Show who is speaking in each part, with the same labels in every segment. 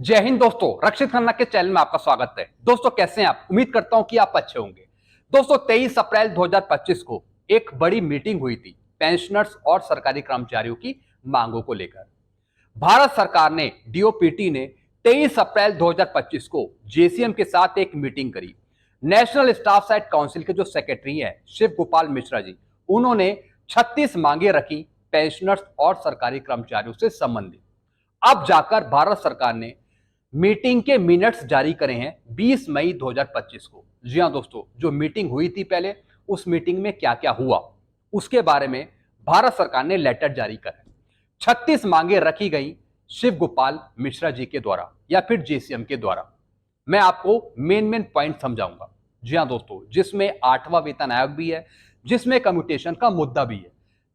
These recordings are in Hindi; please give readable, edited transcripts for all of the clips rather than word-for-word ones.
Speaker 1: जय हिंद दोस्तों, रक्षित खन्ना के चैनल में आपका स्वागत है। दोस्तों कैसे हैं आप? उम्मीद करता हूं कि आप अच्छे होंगे। दोस्तों 23 अप्रैल 2025 को एक बड़ी मीटिंग हुई थी पेंशनर्स और सरकारी कर्मचारियों की मांगों को लेकर। भारत सरकार ने डीओपीटी ने 23 अप्रैल 2025 को जेसीएम के साथ एक मीटिंग करी। नेशनल स्टाफ साइड काउंसिल के जो सेक्रेटरी हैं शिव गोपाल मिश्रा जी, उन्होंने 36 मांगे रखी पेंशनर्स और सरकारी कर्मचारियों से संबंधित। अब जाकर भारत सरकार ने मीटिंग के मिनट्स जारी करे हैं 20 मई 2025 को। जी हां दोस्तों, जो मीटिंग हुई थी पहले, उस मीटिंग में क्या क्या हुआ उसके बारे में भारत सरकार ने लेटर जारी करा। 36 मांगे रखी गई शिव गोपाल मिश्रा जी के द्वारा या फिर जेसीएम के द्वारा। मैं आपको मेन पॉइंट समझाऊंगा। जी हां दोस्तों, जिसमें 8वां वेतन आयोग भी है, जिसमें कम्यूटेशन का मुद्दा भी है,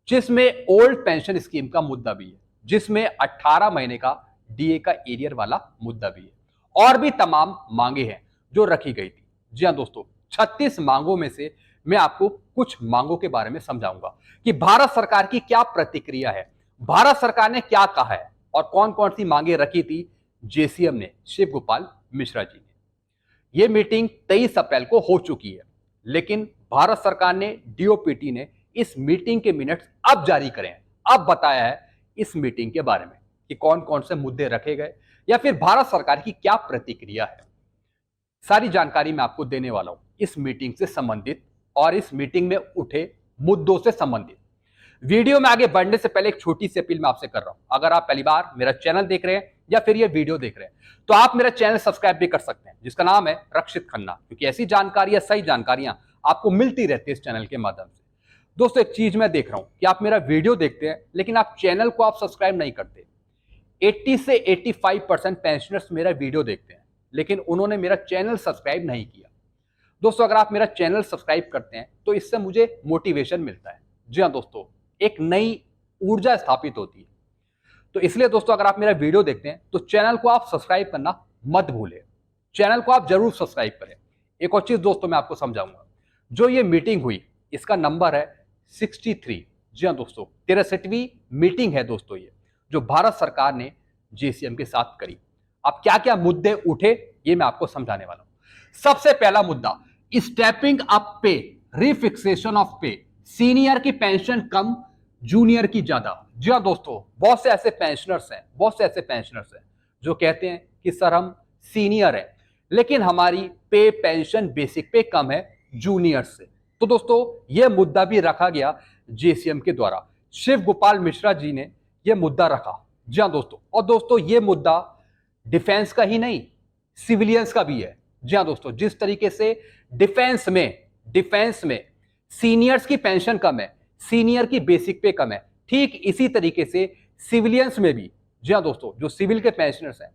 Speaker 1: जिसमें ओल्ड पेंशन स्कीम का मुद्दा भी है, जिसमें 18 महीने का डीए का एरियर वाला मुद्दा भी है और भी तमाम मांगे हैं जो रखी गई थी। जी हां दोस्तों, 36 मांगों में से मैं आपको कुछ मांगों के बारे में समझाऊंगा कि भारत सरकार की क्या प्रतिक्रिया है, भारत सरकार ने क्या कहा है और कौन कौन सी मांगे रखी थी जेसीएम ने, शिव गोपाल मिश्रा जी ने। यह मीटिंग 23 अप्रैल को हो चुकी है, लेकिन भारत सरकार ने डीओपीटी ने इस मीटिंग के मिनट्स अब जारी करे हैं, अब बताया है इस मीटिंग के बारे में कि कौन कौन से मुद्दे रखे गए या फिर भारत सरकार की क्या प्रतिक्रिया है। सारी जानकारी मैं आपको देने वाला हूं इस मीटिंग से संबंधित और इस मीटिंग में उठे मुद्दों से संबंधित। वीडियो में आगे बढ़ने से पहले एक छोटी सी अपील मैं आपसे कर रहा हूं। अगर आप पहली बार मेरा चैनल देख रहे हैं या फिर ये वीडियो देख रहे हैं तो आप मेरा चैनल सब्सक्राइब भी कर सकते हैं, जिसका नाम है रक्षित खन्ना, क्योंकि ऐसी जानकारियां, सही जानकारियां आपको मिलती रहती है इस चैनल के माध्यम से। दोस्तों एक चीज मैं देख रहा हूं कि आप मेरा वीडियो देखते हैं लेकिन आप चैनल को आप सब्सक्राइब नहीं करते। 80 से 85% पेंशनर्स मेरा वीडियो देखते हैं लेकिन उन्होंने मेरा चैनल सब्सक्राइब नहीं किया। दोस्तों अगर आप मेरा चैनल सब्सक्राइब करते हैं तो इससे मुझे मोटिवेशन मिलता है। जी हाँ दोस्तों, एक नई ऊर्जा स्थापित होती है। तो इसलिए दोस्तों अगर आप मेरा वीडियो देखते हैं तो चैनल को आप सब्सक्राइब करना मत भूलें। चैनल को आप जरूर सब्सक्राइब करें। एक और चीज दोस्तों मैं आपको समझाऊंगा। जो ये मीटिंग हुई इसका नंबर है 63। जी हाँ दोस्तों, 63वीं मीटिंग है दोस्तों ये, जो भारत सरकार ने जेसीएम के साथ करी। अब क्या क्या मुद्दे उठे ये मैं आपको समझाने वाला हूं। सबसे पहला मुद्दा, स्टेपिंग अप पे, रिफिक्सेशन ऑफ पे। सीनियर की पेंशन कम, जूनियर की ज्यादा। जी हाँ दोस्तों, बहुत से ऐसे पेंशनर्स हैं जो कहते हैं कि सर हम सीनियर हैं लेकिन हमारी पे, पेंशन, बेसिक पे कम है जूनियर से। तो दोस्तों यह मुद्दा भी रखा गया जेसीएम के द्वारा। शिव गोपाल मिश्रा जी ने यह मुद्दा रखा। जी हाँ दोस्तों, और दोस्तों यह मुद्दा डिफेंस का ही नहीं, सिविलियंस का भी है। जी हाँ दोस्तों, जिस तरीके से डिफेंस में सीनियर्स की पेंशन कम है, सीनियर की बेसिक पे कम है, ठीक इसी तरीके से सिविलियंस में भी, जी हाँ दोस्तों, जो सिविल के पेंशनर्स हैं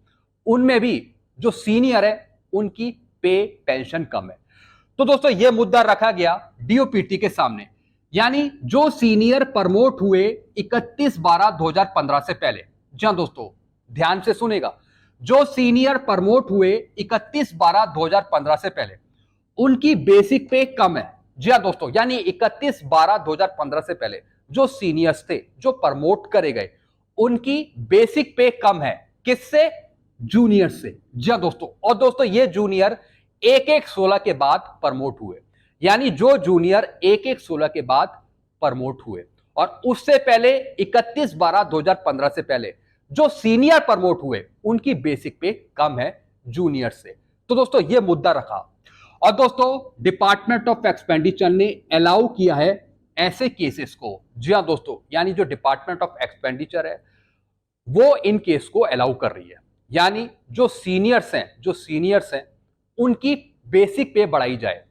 Speaker 1: उनमें भी जो सीनियर है उनकी पे, पेंशन कम है। तो दोस्तों यह मुद्दा रखा गया डीओपीटी के सामने, यानी जो सीनियर प्रमोट हुए 31/12/2015 से पहले। जी हाँ दोस्तों, ध्यान से सुनेगा, जो सीनियर प्रमोट हुए 31/12/2015 से पहले उनकी बेसिक पे कम है। जी हाँ दोस्तों, यानी 31/12/2015 से पहले जो सीनियर्स थे, जो प्रमोट करे गए, उनकी बेसिक पे कम है। किससे? जूनियर से। जी हाँ दोस्तों, और दोस्तों ये जूनियर 1/1/16 के बाद प्रमोट हुए, यानी जो जूनियर 1/1/16 के बाद प्रमोट हुए और उससे पहले 31/12/2015 से पहले जो सीनियर प्रमोट हुए उनकी बेसिक पे कम है जूनियर से। तो दोस्तों यह मुद्दा रखा। और दोस्तों डिपार्टमेंट ऑफ एक्सपेंडिचर ने अलाउ किया है ऐसे केसेस को। जी हां दोस्तों, यानी जो डिपार्टमेंट ऑफ एक्सपेंडिचर है वो इन केस को अलाउ कर रही है, यानी जो सीनियर्स हैं उनकी बेसिक पे बढ़ाई जाए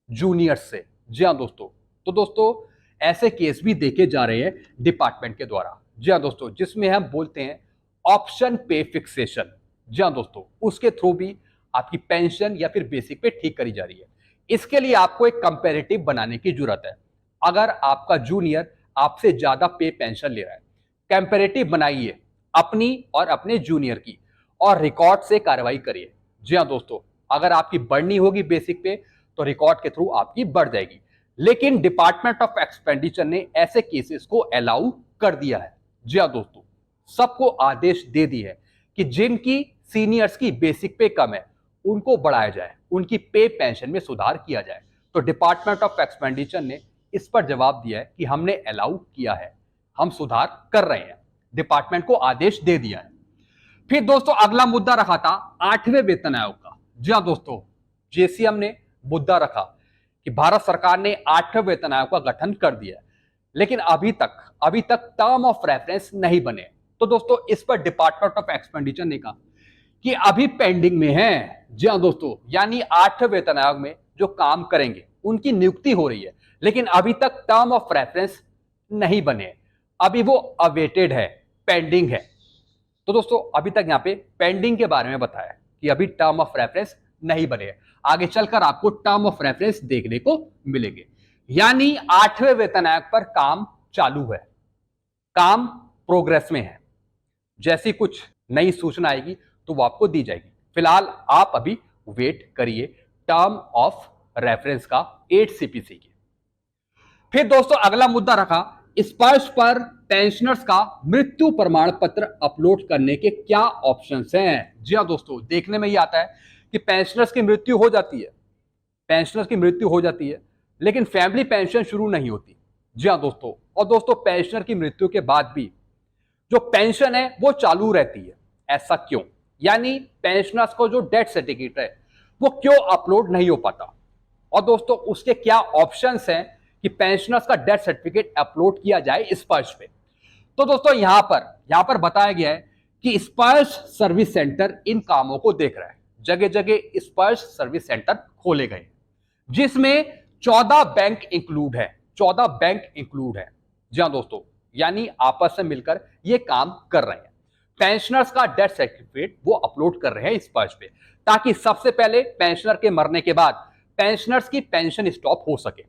Speaker 1: जूनियर्स से। जी हां दोस्तों, तो दोस्तों ऐसे केस भी देखे जा रहे हैं डिपार्टमेंट के द्वारा। जी हां दोस्तों, जिसमें हम बोलते हैं ऑप्शन पे फिक्सेशन। जी हां दोस्तों, उसके थ्रू भी आपकी पेंशन या फिर बेसिक पे ठीक करी जा रही है। इसके लिए आपको एक कंपैरेटिव बनाने की जरूरत है। अगर आपका जूनियर आपसे ज्यादा पे, पेंशन ले रहा है, कंपैरेटिव बनाइए अपनी और अपने जूनियर की और रिकॉर्ड से कार्रवाई करिए। जी हां दोस्तों, अगर आपकी बढ़नी होगी बेसिक पे तो रिकॉर्ड के थ्रू आपकी बढ़ जाएगी, लेकिन डिपार्टमेंट ऑफ एक्सपेंडिचर ने ऐसे केसेस को अलाउ कर दिया है। जी हां दोस्तों, सबको आदेश दे दी है कि जिनकी सीनियर्स की बेसिक पे कम है उनको बढ़ाया जाए, उनकी पे पेंशन में सुधार किया जाए। तो डिपार्टमेंट ऑफ एक्सपेंडिचर ने इस पर जवाब दिया है कि हमने अलाउ किया है, हम सुधार कर रहे हैं, डिपार्टमेंट को आदेश दे दिया है। फिर दोस्तों अगला मुद्दा रखा था 8वें वेतन आयोग का। जी हाँ दोस्तों, जेसीएम ने मुद्दा रखा कि भारत सरकार ने 8वें वेतन आयोग का गठन कर दिया है, लेकिन अभी तक टर्म ऑफ रेफरेंस नहीं बने। तो दोस्तों इस पर डिपार्टमेंट ऑफ एक्सपेंडिचर ने कहा कि अभी पेंडिंग में है। जी हाँ दोस्तों, यानी 8वें वेतन आयोग में जो काम करेंगे उनकी नियुक्ति हो रही है, लेकिन अभी तक टर्म ऑफ रेफरेंस नहीं बने, अभी वो अवेटेड है, पेंडिंग है। तो दोस्तों अभी तक यहाँ पे पेंडिंग के बारे में बताया कि अभी टर्म ऑफ रेफरेंस नहीं बने, आगे चलकर आपको टर्म ऑफ रेफरेंस देखने को मिलेंगे। यानी 8वें वेतन आयोग पर काम चालू है, काम प्रोग्रेस में है। जैसी कुछ नई सूचना आएगी तो वो आपको दी जाएगी। फिलहाल आप अभी वेट करिए टर्म ऑफ रेफरेंस का 8 सीपीसी की। फिर दोस्तों अगला मुद्दा रखा स्पर्श पर पेंशनर्स का मृत्यु प्रमाण पत्र अपलोड करने के क्या ऑप्शंस हैं। जी हाँ दोस्तों, देखने में ये आता है कि पेंशनर्स की मृत्यु हो जाती है, लेकिन फैमिली पेंशन शुरू नहीं होती। जी हाँ दोस्तों, और दोस्तों पेंशनर की मृत्यु के बाद भी जो पेंशन है वो चालू रहती है। ऐसा क्यों? यानी पेंशनर्स को जो डेथ सर्टिफिकेट है वो क्यों अपलोड नहीं हो पाता, और दोस्तों उसके क्या ऑप्शंस हैं कि पेंशनर्स का डेथ सर्टिफिकेट अपलोड किया जाए स्पर्श पे। तो दोस्तों यहां पर बताया गया है कि स्पर्श सर्विस सेंटर इन कामों को देख रहा है। जगह जगह स्पर्श सर्विस सेंटर खोले गए जिसमें 14 बैंक इंक्लूड है। जी हाँ दोस्तों, यानी आपस में मिलकर ये काम कर रहे हैं। पेंशनर्स का डेथ सर्टिफिकेट वो अपलोड कर रहे हैं स्पर्श पे, ताकि सबसे पहले पेंशनर के मरने के बाद पेंशनर्स की पेंशन स्टॉप हो सके,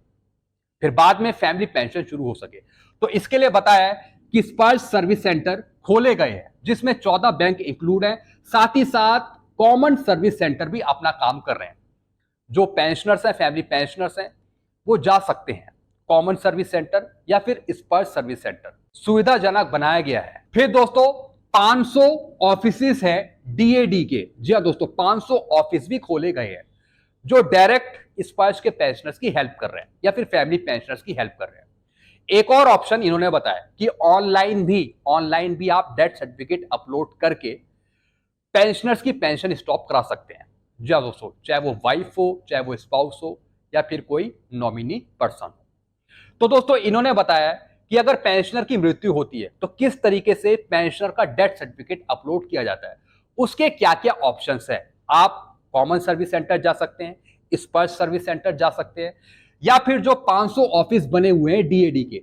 Speaker 1: फिर बाद में फैमिली पेंशन शुरू हो सके। तो इसके लिए बताया है कि स्पर्श सर्विस सेंटर खोले गए हैं जिसमें 14 बैंक इंक्लूड हैं, साथ ही साथ कॉमन सर्विस सेंटर भी अपना काम कर रहे हैं। जो पेंशनर्स हैं, फैमिली पेंशनर्स हैं, वो जा सकते हैं कॉमन सर्विस सेंटर या फिर स्पर्श सर्विस सेंटर, सुविधाजनक बनाया गया है। फिर दोस्तों 500 ऑफिस है डीएडी के। जी हाँ दोस्तों, 500 ऑफिस भी खोले गए हैं जो डायरेक्ट स्पर्श के पेंशनर्स की हेल्प कर रहे हैं या फिर फैमिली पेंशनर्स की हेल्प कर रहे हैं। एक और ऑप्शन इन्होंने बताया कि ऑनलाइन भी आप डेथ सर्टिफिकेट अपलोड करके पेंशनर्स की पेंशन स्टॉप करा सकते हैं। जी हाँ दोस्तों, चाहे वो वाइफ हो, चाहे वो स्पाउस हो, या फिर कोई नॉमिनी पर्सन हो। तो दोस्तों इन्होंने बताया कि अगर पेंशनर की मृत्यु होती है तो किस तरीके से पेंशनर का डेथ सर्टिफिकेट अपलोड किया जाता है, उसके क्या क्या ऑप्शंस है। आप कॉमन सर्विस सेंटर जा सकते हैं, स्पर्श सर्विस सेंटर जा सकते हैं, या फिर जो 500 ऑफिस बने हुए हैं डीएडी के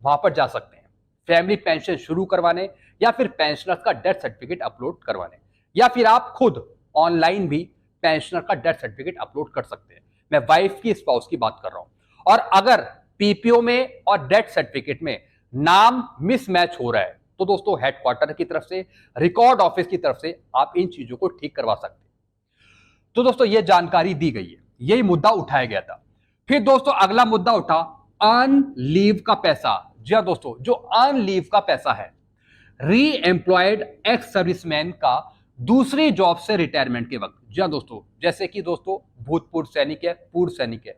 Speaker 1: वहां पर जा सकते हैं फैमिली पेंशन शुरू करवाने, या फिर पेंशनर का डेथ सर्टिफिकेट अपलोड करवाने, या फिर आप खुद ऑनलाइन भी पेंशनर का डेथ सर्टिफिकेट अपलोड कर सकते हैं। मैं वाइफ की, स्पाउस की बात कर रहा हूं। और अगर पीपीओ में और डेथ सर्टिफिकेट में नाम मिसमैच हो रहा है तो दोस्तों हेडक्वार्टर की तरफ से, रिकॉर्ड ऑफिस की तरफ से आप इन चीजों को ठीक करवा सकते हैं। तो दोस्तों ये जानकारी दी गई है, यही मुद्दा उठाया गया था। फिर दोस्तों अगला मुद्दा उठा अर्न लीव का पैसा। जी हाँ दोस्तों, जो अर्न लीव का पैसा है री एम्प्लॉयड एक्स सर्विसमैन का दूसरी जॉब से रिटायरमेंट के वक्त। जी हाँ दोस्तों, जैसे कि दोस्तों भूतपूर्व सैनिक है, पूर्व सैनिक है,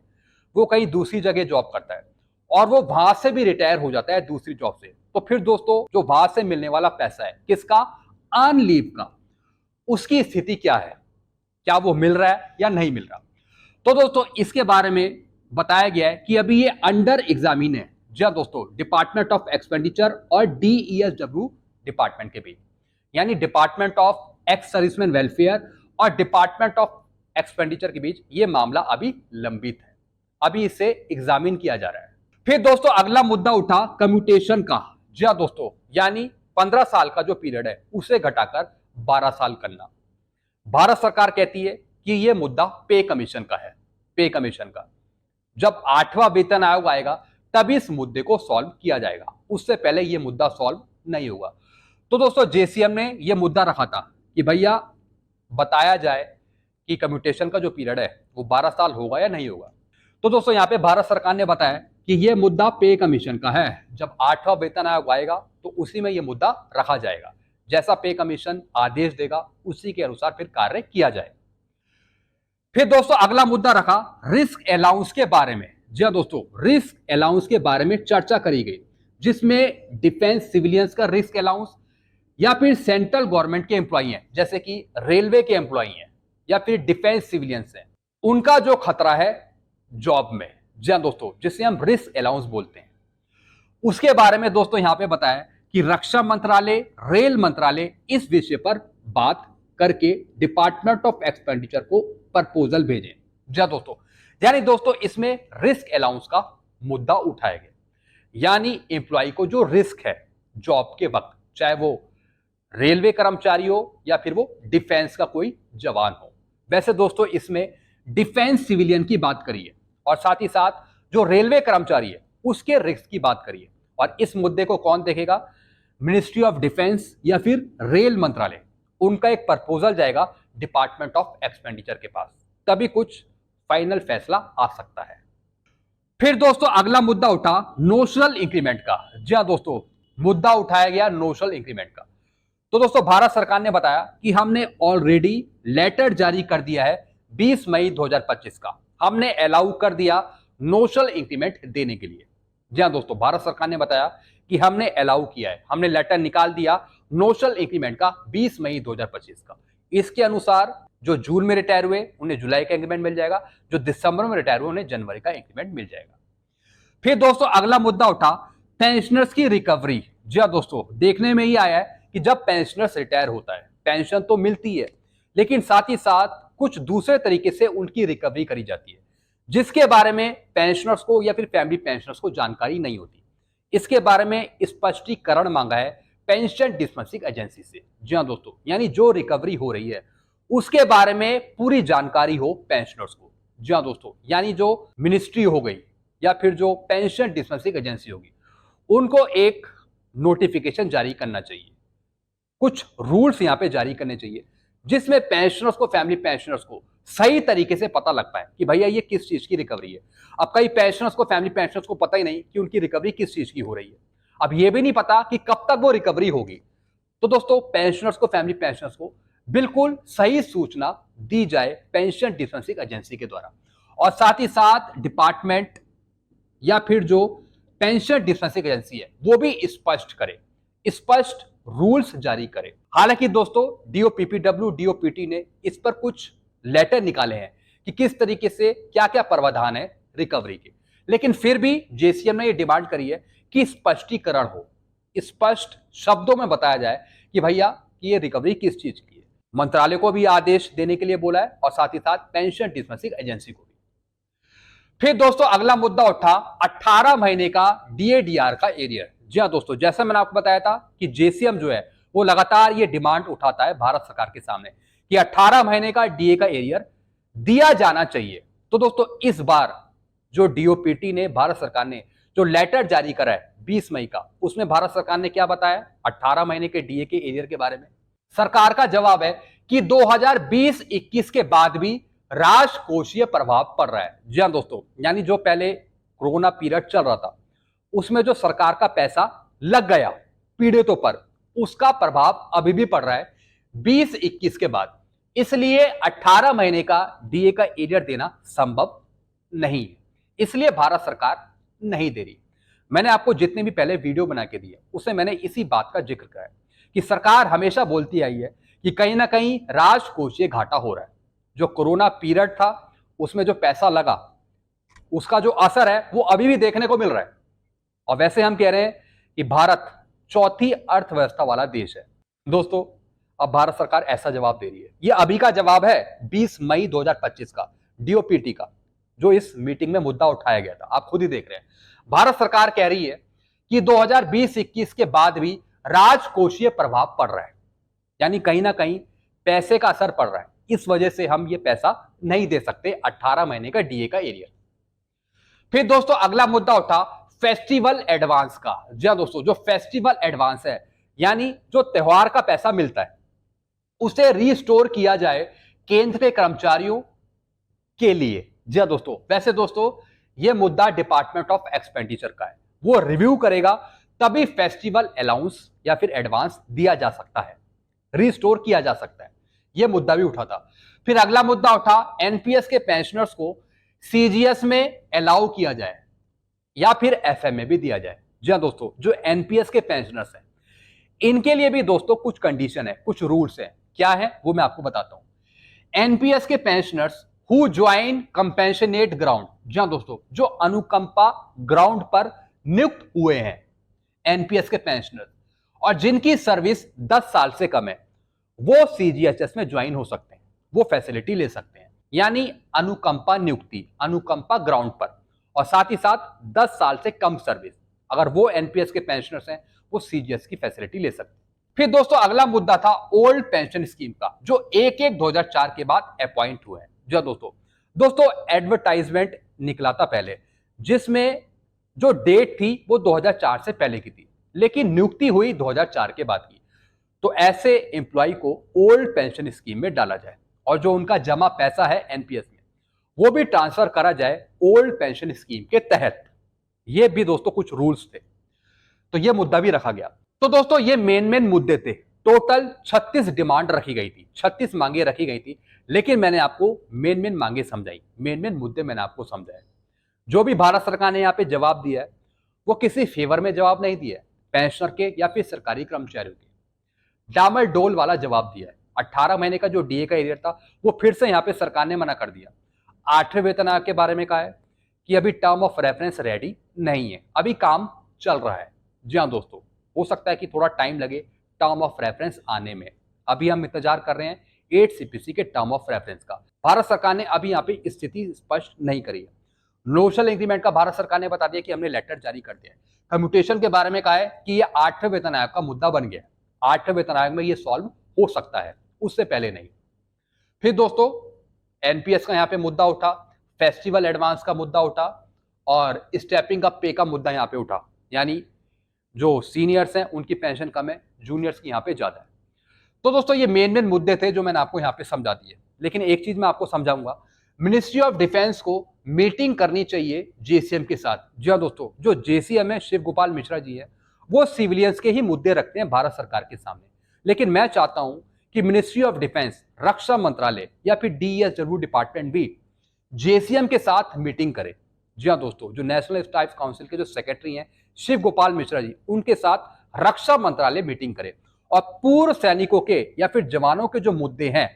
Speaker 1: वो कहीं दूसरी जगह जॉब करता है और वो वहां से भी रिटायर हो जाता है दूसरी जॉब से, तो फिर दोस्तों जो वहां से मिलने वाला पैसा है किसका, अर्न लीव का, उसकी स्थिति क्या है, क्या वो मिल रहा है या नहीं मिल रहा। तो दोस्तों इसके बारे में बताया गया है कि अभी ये अंडर एग्जामिन है। जी हाँ दोस्तों, डिपार्टमेंट ऑफ एक्सपेंडिचर और डीईएसडब्ल्यू डिपार्टमेंट के बीच, यानी department of ex serviceman welfare और डिपार्टमेंट ऑफ एक्सपेंडिचर के बीच ये मामला अभी लंबित है, अभी इसे एग्जामिन किया जा रहा है। फिर दोस्तों अगला मुद्दा उठा कम्यूटेशन का। जी हाँ दोस्तों, यानी 15 साल का जो पीरियड है उसे घटाकर 12 साल करना। भारत सरकार कहती है कि यह मुद्दा पे कमीशन का है, पे कमीशन का। जब 8वां वेतन आयोग आएगा तभी इस मुद्दे को सॉल्व किया जाएगा, उससे पहले यह मुद्दा सॉल्व नहीं होगा। तो दोस्तों जेसीएम ने यह मुद्दा रखा था कि भैया बताया जाए कि कम्यूटेशन का जो पीरियड है वो 12 साल होगा या नहीं होगा। तो दोस्तों यहाँ पे भारत सरकार ने बताया कि यह मुद्दा पे कमीशन का है। जब 8वां वेतन आयोग आएगा तो उसी में यह मुद्दा रखा जाएगा जैसा पे कमीशन आदेश देगा उसी के अनुसार फिर कार्य किया जाए। फिर दोस्तों अगला मुद्दा रखा रिस्क अलाउंस के बारे में। जी हाँ दोस्तों, रिस्क अलाउंस के बारे में चर्चा करी गई, जिसमें डिफेंस सिविलियंस का रिस्क अलाउंस या फिर सेंट्रल गवर्नमेंट के एम्प्लॉई हैं जैसे कि रेलवे के एम्प्लॉई हैं या फिर डिफेंस सिविलियंस हैं, उनका जो खतरा है जॉब में, जी हाँ दोस्तों, जिसे हम रिस्क अलाउंस बोलते हैं, उसके बारे में दोस्तों यहां पे बताया कि रक्षा मंत्रालय, रेल मंत्रालय इस विषय पर बात करके डिपार्टमेंट ऑफ एक्सपेंडिचर को प्रपोजल भेजें। जी हाँ दोस्तों, यानी दोस्तों इसमें रिस्क अलाउंस का मुद्दा उठाया गया, यानी एम्प्लॉय को जो रिस्क है जॉब के वक्त, चाहे वो रेलवे कर्मचारी हो या फिर वो डिफेंस का कोई जवान हो। वैसे दोस्तों इसमें डिफेंस सिविलियन की बात करिए और साथ ही साथ जो रेलवे कर्मचारी है उसके रिस्क की बात करिए, और इस मुद्दे को कौन देखेगा, मिनिस्ट्री ऑफ डिफेंस या फिर रेल मंत्रालय, उनका एक प्रपोजल जाएगा डिपार्टमेंट ऑफ एक्सपेंडिचर के पास, तभी कुछ फाइनल फैसला आ सकता है। फिर दोस्तों अगला मुद्दा उठा नोशनल इंक्रीमेंट का। जी हाँ दोस्तों, मुद्दा उठाया गया नोशनल इंक्रीमेंट का। तो दोस्तों भारत सरकार ने बताया कि हमने ऑलरेडी लेटर जारी कर दिया है 20 मई 2025 का, हमने अलाउ कर दिया नोशनल इंक्रीमेंट देने के लिए। जी हाँ दोस्तों, भारत सरकार ने बताया कि हमने अलाउ किया है, हमने लेटर निकाल दिया नोशनल इंक्रीमेंट का 20 मई 2025 का। इसके अनुसार जो जून में रिटायर हुए उन्हें जुलाई का इंक्रीमेंट मिल जाएगा, जो दिसंबर में रिटायर हुए उन्हें जनवरी का इंक्रीमेंट मिल जाएगा। फिर दोस्तों अगला मुद्दा उठा पेंशनर्स की रिकवरी। जी हाँ दोस्तों, देखने में ही आया है कि जब पेंशनर्स रिटायर होता है पेंशन तो मिलती है, लेकिन साथ ही साथ कुछ दूसरे तरीके से उनकी रिकवरी करी जाती है, जिसके बारे में पेंशनर्स को या फिर फैमिली पेंशनर्स को जानकारी नहीं होती। इसके बारे में स्पष्टीकरण मांगा है पेंशन डिस्बर्सिंग एजेंसी से। जी हाँ दोस्तों, यानी जो रिकवरी हो रही है उसके बारे में पूरी जानकारी हो पेंशनर्स को। जी हाँ दोस्तों, यानी जो मिनिस्ट्री हो गई या फिर जो पेंशन डिस्बर्सिंग एजेंसी होगी, उनको एक नोटिफिकेशन जारी करना चाहिए, कुछ रूल्स यहां पे जारी करने चाहिए, जिसमें पेंशनर्स को, फैमिली पेंशनर्स को सही तरीके से पता लग पाए कि भैया ये किस चीज की रिकवरी है। अब कई पेंशनर्स को, फैमिली पेंशनर्स को पता ही नहीं कि उनकी रिकवरी किस चीज की हो रही है, अब ये भी नहीं पता कि कब तक वो रिकवरी होगी। तो दोस्तों पेंशनर्स को, फैमिली पेंशनर्स को बिल्कुल सही सूचना दी जाए पेंशन डिस्बर्सिंग एजेंसी के द्वारा, और साथ ही साथ डिपार्टमेंट या फिर जो पेंशन डिस्बर्सिंग एजेंसी है वो भी स्पष्ट करे, स्पष्ट रूल्स जारी करे। हालांकि दोस्तों डीओपीपीडब्ल्यू, डीओपीटी ने इस पर कुछ लेटर निकाले हैं कि किस तरीके से क्या क्या प्रावधान है रिकवरी के, लेकिन फिर भी जेसीएम ने यह डिमांड करी है कि स्पष्टीकरण हो, स्पष्ट शब्दों में बताया जाए कि भैया कि ये रिकवरी किस चीज की है। मंत्रालय को भी आदेश देने के लिए बोला है और साथ ही साथ पेंशन डिस्बर्सिंग एजेंसी को भी। फिर दोस्तों अगला मुद्दा उठा 18 महीने का डीएडीआर का एरियर। जी हाँ दोस्तों, जैसा मैंने आपको बताया था कि जेसीएम जो है वो लगातार ये डिमांड उठाता है भारत सरकार के सामने कि 18 महीने का डीए का एरियर दिया जाना चाहिए। तो दोस्तों इस बार जो डीओपीटी ने, भारत सरकार ने जो लेटर जारी करा है 20 मई का, उसमें भारत सरकार ने क्या बताया 18 महीने के डीए के एरियर के बारे में? सरकार का जवाब है कि 2020-21 के बाद भी राजकोषीय प्रभाव पड़ रहा है। जी हाँ दोस्तों, यानी जो पहले कोरोना पीरियड चल रहा था उसमें जो सरकार का पैसा लग गया पीड़ितों पर, उसका प्रभाव अभी भी पड़ रहा है 20-21 के बाद। इसलिए 18 महीने का डीए का एरियर देना संभव नहीं है, इसलिए भारत सरकार नहीं दे रही। मैंने आपको जितने भी पहले वीडियो बना के दिए उसमें मैंने इसी बात का जिक्र किया है कि सरकार हमेशा बोलती आई है कि कहीं ना कहीं राजकोषीय घाटा हो रहा है। जो कोरोना पीरियड था उसमें जो पैसा लगा उसका जो असर है वो अभी भी देखने को मिल रहा है। और वैसे हम कह रहे हैं कि भारत चौथी अर्थव्यवस्था वाला देश है। दोस्तों अब भारत सरकार ऐसा जवाब दे रही है, ये अभी का जवाब है 20 मई 2025 का डीओपीटी का, जो इस मीटिंग में मुद्दा उठाया गया था। आप खुद ही देख रहे हैं, भारत सरकार कह रही है कि 2020-21 के बाद भी राजकोषीय प्रभाव पड़ रहा है, यानी कहीं ना कहीं पैसे का असर पड़ रहा है, इस वजह से हम ये पैसा नहीं दे सकते 18 महीने का डीए का एरियर। फिर दोस्तों अगला मुद्दा उठा फेस्टिवल एडवांस का। जी हाँ दोस्तों, जो फेस्टिवल एडवांस है यानी जो त्योहार का पैसा मिलता है उसे रिस्टोर किया जाए केंद्र के कर्मचारियों के लिए। जी हाँ दोस्तों, वैसे दोस्तों यह मुद्दा डिपार्टमेंट ऑफ एक्सपेंडिचर का है, वो रिव्यू करेगा तभी फेस्टिवल अलाउंस या फिर एडवांस दिया जा सकता है, रिस्टोर किया जा सकता है। यह मुद्दा भी उठा था। फिर अगला मुद्दा उठा एनपीएस के पेंशनर्स को सीजीएस में अलाउ किया जाए या फिर एफएम में भी दिया जाए। जी हाँ दोस्तों, जो एनपीएस के पेंशनर्स हैं इनके लिए भी दोस्तों कुछ कंडीशन है, कुछ रूल्स हैं। क्या है वो मैं आपको बताता हूं। एनपीएस के पेंशनर्स हु ज्वाइन कंपेंशनेट ग्राउंड, जी हाँ दोस्तों, जो अनुकंपा ग्राउंड पर नियुक्त हुए हैं एनपीएस के पेंशनर्स और जिनकी सर्विस 10 साल से कम है, वो सीजीएचएस में ज्वाइन हो सकते हैं, वो फैसिलिटी ले सकते हैं। यानी अनुकंपा नियुक्ति, अनुकंपा ग्राउंड पर, और साथ ही साथ 10 साल से कम सर्विस, अगर वो एनपीएस के पेंशनर्स हैं वो सीजीएस की फैसिलिटी ले सकते हैं। फिर दोस्तों अगला मुद्दा था ओल्ड पेंशन स्कीम का, जो 1/1/2004 के बाद अपॉइंट हुए हैं। जो दोस्तों एडवर्टाइजमेंट निकला था पहले, जिसमें जो डेट थी वो 2004 से पहले की थी, लेकिन नियुक्ति हुई 2004 के बाद की। तो ऐसे एम्प्लॉय को ओल्ड पेंशन स्कीम में डाला जाए और जो उनका जमा पैसा है एनपीएस में वो भी ट्रांसफर करा जाए ओल्ड पेंशन स्कीम के तहत। ये भी दोस्तों कुछ रूल्स थे, तो ये मुद्दा भी रखा गया। तो दोस्तों ये मेन मुद्दे थे। टोटल 36 डिमांड रखी गई थी, 36 मांगे रखी गई थी, लेकिन मैंने आपको मेन मांगे समझाई, मेन मुद्दे मैंने आपको समझाए। जो भी भारत सरकार ने यहाँ पे जवाब दिया है वो किसी फेवर में जवाब नहीं दिया है पेंशनर के या फिर सरकारी कर्मचारियों के, डामर डोल वाला जवाब दिया है। 18 महीने का जो डीए का एरियर था वो फिर से यहाँ पे सरकार ने मना कर दिया। 8वें वेतन आयोग के बारे में कहा है कि अभी टर्म ऑफ रेफरेंस रेडी नहीं है, अभी काम चल रहा है। जी हाँ दोस्तों, हो सकता है कि थोड़ा टाइम लगे टर्म ऑफ रेफरेंस आने में। अभी हम इंतजार कर रहे हैं 8 सीपीसी के टर्म ऑफ रेफरेंस का। भारत सरकार ने अभी यहाँ पे स्थिति स्पष्ट नहीं करी है। नोशनल इंक्रीमेंट का भारत सरकार ने बता दिया कि हमने लेटर जारी कर दिया है। कम्यूटेशन के बारे में कहा है कि ये 8वें वेतन आयोग का मुद्दा बन गया है, 8वें वेतन आयोग में ये सॉल्व हो सकता है, उससे पहले नहीं। फिर दोस्तों एनपीएस का यहाँ पे मुद्दा उठा, फेस्टिवल एडवांस का मुद्दा उठा और स्टेपिंग अप पे का मुद्दा यहाँ पे उठा। यानी जो सीनियर्स हैं उनकी पेंशन कम है, जूनियर्स की यहाँ पे ज्यादा है। तो दोस्तों ये मेन मुद्दे थे जो मैंने आपको यहाँ पे समझा दिए। लेकिन एक चीज मैं आपको समझाऊंगा, मिनिस्ट्री ऑफ डिफेंस को मीटिंग करनी चाहिए जेसीएम के साथ। जी हाँ दोस्तों, जो जेसीएम है शिव गोपाल मिश्रा जी है, वो सिविलियंस के ही मुद्दे रखते हैं भारत सरकार के सामने। लेकिन मैं चाहता हूं कि मिनिस्ट्री ऑफ डिफेंस, रक्षा मंत्रालय या फिर डीईएसडब्ल्यू डिपार्टमेंट भी जेसीएम के साथ मीटिंग करे। जी हाँ दोस्तों, जो नेशनल स्टाफ काउंसिल के जो सेक्रेटरी हैं शिव गोपाल मिश्रा जी, उनके साथ रक्षा मंत्रालय मीटिंग करे और पूर्व सैनिकों के या फिर जवानों के जो मुद्दे हैं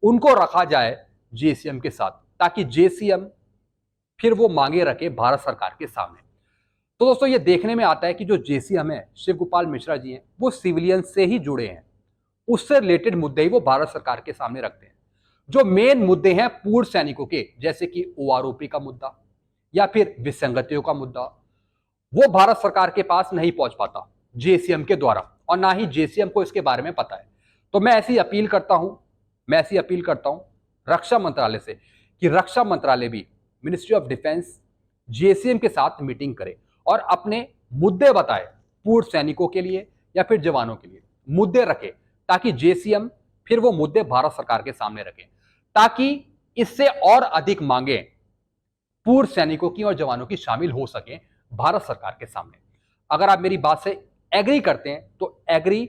Speaker 1: उनको रखा जाए जेसीएम के साथ, ताकि जेसीएम फिर वो मांगे रखे भारत सरकार के सामने। तो दोस्तों ये देखने में आता है कि जो जेसीएम है शिव गोपाल मिश्रा जी हैं, वो सिविलियन से ही जुड़े हैं, उससे रिलेटेड मुद्दे ही वो भारत सरकार के सामने रखते हैं। जो मेन मुद्दे हैं पूर्व सैनिकों के, जैसे कि ओआरओपी का मुद्दा या फिर विसंगतियों का मुद्दा, वो भारत सरकार के पास नहीं पहुंच पाता जेसीएम के द्वारा, और ना ही जेसीएम को इसके बारे में पता है। तो मैं ऐसी अपील करता हूं रक्षा मंत्रालय से कि रक्षा मंत्रालय भी मिनिस्ट्री ऑफ डिफेंस जेसीएम के साथ मीटिंग करे और अपने मुद्दे बताए, पूर्व सैनिकों के लिए या फिर जवानों के लिए मुद्दे रखे, ताकि जेसीएम फिर वो मुद्दे भारत सरकार के सामने रखे, ताकि इससे और अधिक मांगे पूर्व सैनिकों की और जवानों की शामिल हो सके भारत सरकार के सामने। अगर आप मेरी बात से एग्री करते हैं तो एग्री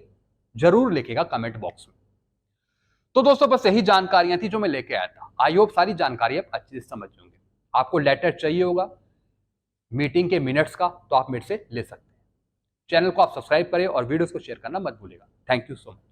Speaker 1: जरूर लिखेगा कमेंट बॉक्स में। तो दोस्तों बस यही जानकारियां थी जो मैं लेके आया था। आई होप सारी जानकारी आप अच्छे से समझ होंगे। आपको लेटर चाहिए होगा मीटिंग के मिनट्स का, तो आप मेरे से ले सकते हैं। चैनल को आप सब्सक्राइब करें और वीडियोस को शेयर करना मत भूलिएगा। Thank you so much.